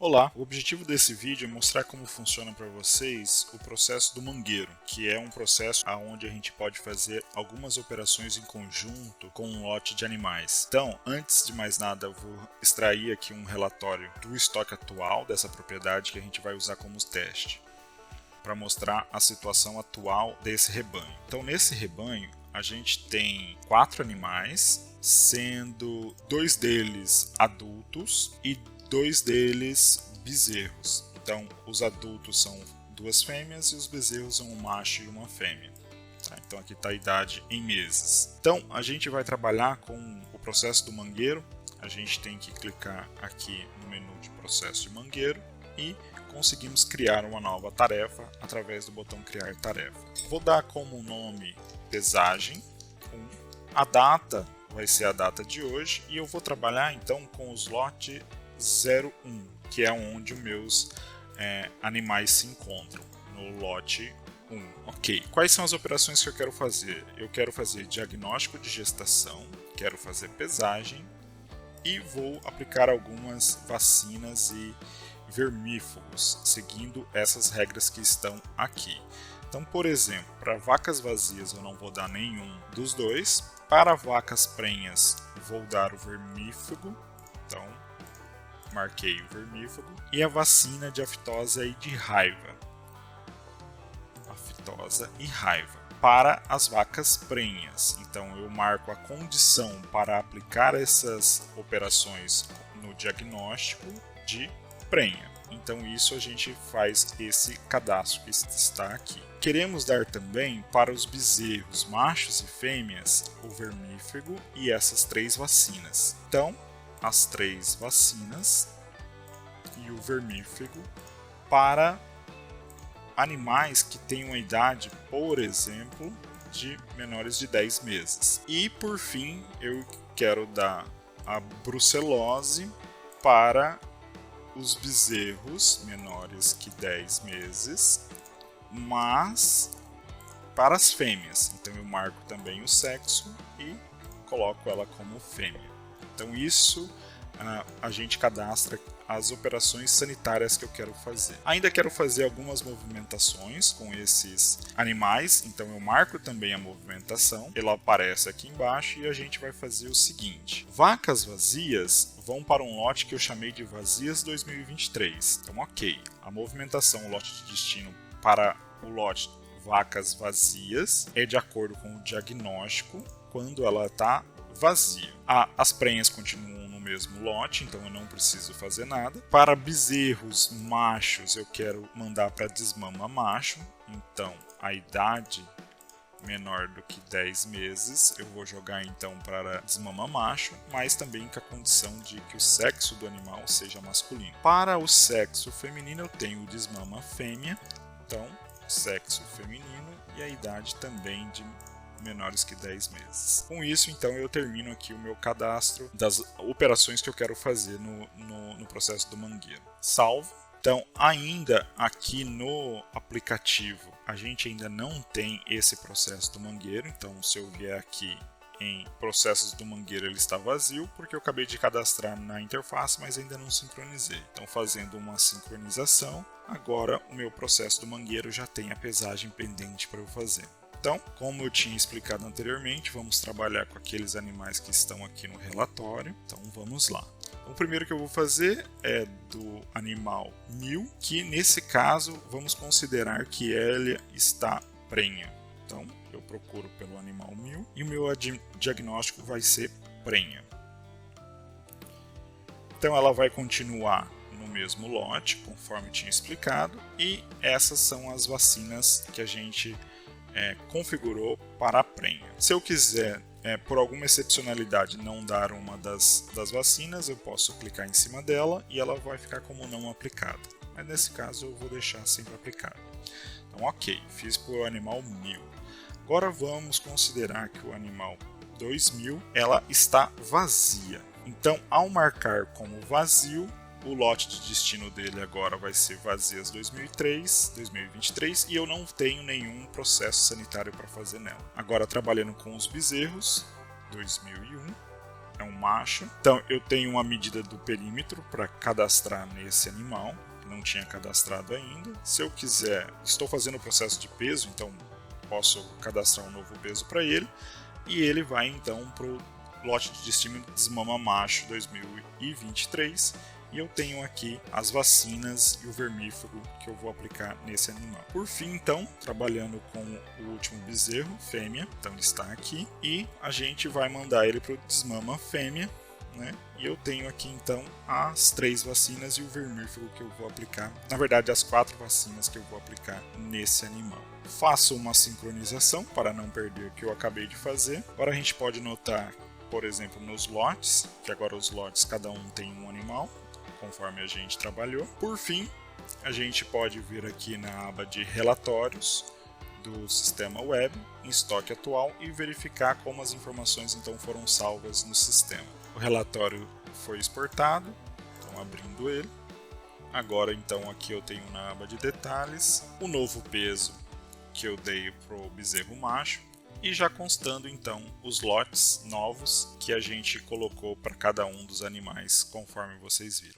Olá, o objetivo desse vídeo é mostrar como funciona para vocês o processo do mangueiro, que é um processo onde a gente pode fazer algumas operações em conjunto com um lote de animais. Então, antes de mais nada, eu vou extrair aqui um relatório do estoque atual dessa propriedade que a gente vai usar como teste, para mostrar a situação atual desse rebanho. Então, nesse rebanho, a gente tem 4 animais, sendo 2 deles adultos e 2 deles bezerros. Então, os adultos são 2 fêmeas e os bezerros são um macho e uma fêmea. Então, aqui está a idade em meses. Então, a gente vai trabalhar com o processo do mangueiro. A gente tem que clicar aqui no menu de processo de mangueiro e conseguimos criar uma nova tarefa através do botão criar tarefa. Vou dar como nome pesagem 1. A data vai ser a data de hoje e eu vou trabalhar então com os lote 01, que é onde os meus animais se encontram, no lote 1. Ok, quais são as operações que eu quero fazer? Eu quero fazer diagnóstico de gestação, quero fazer pesagem e vou aplicar algumas vacinas e vermífugos, seguindo essas regras que estão aqui. Então, por exemplo, para vacas vazias eu não vou dar nenhum dos dois. Para vacas prenhas vou dar o vermífugo, então marquei o vermífugo. E a vacina de aftosa e de raiva. Aftosa e raiva. Para as vacas prenhas, então eu marco a condição para aplicar essas operações no diagnóstico de prenha. Então isso a gente faz esse cadastro que está aqui. Queremos dar também para os bezerros machos e fêmeas o vermífugo e essas 3 vacinas. Então, as 3 vacinas e o vermífugo para animais que têm uma idade, por exemplo, de menores de 10 meses. E por fim, eu quero dar a brucelose para os bezerros menores que 10 meses, mas para as fêmeas. Então eu marco também o sexo e coloco ela como fêmea. Então isso a gente cadastra as operações sanitárias que eu quero fazer. Ainda quero fazer algumas movimentações com esses animais, então eu marco também a movimentação, ela aparece aqui embaixo e a gente vai fazer o seguinte: vacas vazias vão para um lote que eu chamei de vazias 2023. Então, ok, a movimentação, o lote de destino para o lote vacas vazias é de acordo com o diagnóstico quando ela está vazia. As prenhas continuam no mesmo lote, então eu não preciso fazer nada. Para bezerros machos eu quero mandar para desmama macho, então a idade menor do que 10 meses eu vou jogar então para desmama macho, mas também com a condição de que o sexo do animal seja masculino. Para o sexo feminino eu tenho o desmama fêmea, então sexo feminino e a idade também de menores que 10 meses. Com isso, então, eu termino aqui o meu cadastro das operações que eu quero fazer no processo do mangueiro. Salvo. Então, ainda aqui no aplicativo, a gente ainda não tem esse processo do mangueiro. Então, se eu vier aqui em processos do mangueiro, ele está vazio, porque eu acabei de cadastrar na interface, mas ainda não sincronizei. Então, fazendo uma sincronização, agora o meu processo do mangueiro já tem a pesagem pendente para eu fazer. Então, como eu tinha explicado anteriormente, vamos trabalhar com aqueles animais que estão aqui no relatório. Então, vamos lá. O primeiro que eu vou fazer é do animal 1000, que nesse caso vamos considerar que ele está prenha. Então, eu procuro pelo animal 1000 e o meu diagnóstico vai ser prenha. Então, ela vai continuar no mesmo lote, conforme tinha explicado, e essas são as vacinas que a gente configurou para a prenha. Se eu quiser, por alguma excepcionalidade, não dar uma das vacinas, eu posso clicar em cima dela e ela vai ficar como não aplicada. Mas nesse caso eu vou deixar sempre aplicada. Então, ok, fiz para o animal 1000. Agora vamos considerar que o animal 2000 ela está vazia. Então, ao marcar como vazio, o lote de destino dele agora vai ser vazias 2023 e eu não tenho nenhum processo sanitário para fazer nela. Agora trabalhando com os bezerros 2001, é um macho. Então eu tenho uma medida do perímetro para cadastrar nesse animal, não tinha cadastrado ainda. Se eu quiser, estou fazendo o processo de peso, então posso cadastrar um novo peso para ele, e ele vai então para o lote de estímulo de desmama macho 2023, e eu tenho aqui as vacinas e o vermífugo que eu vou aplicar nesse animal. Por fim, então, trabalhando com o último bezerro, fêmea, então ele está aqui, e a gente vai mandar ele para o desmama fêmea, né? E eu tenho aqui então as 3 vacinas e o vermífugo que eu vou aplicar, na verdade as 4 vacinas que eu vou aplicar nesse animal. Faço uma sincronização para não perder o que eu acabei de fazer. Agora a gente pode notar, por exemplo, nos lotes, que agora os lotes cada um tem um animal, conforme a gente trabalhou. Por fim, a gente pode vir aqui na aba de relatórios do sistema web, em estoque atual, e verificar como as informações então foram salvas no sistema. O relatório foi exportado, então abrindo ele. Agora então aqui eu tenho na aba de detalhes o novo peso que eu dei para o bezerro macho, e já constando então os lotes novos que a gente colocou para cada um dos animais, conforme vocês viram.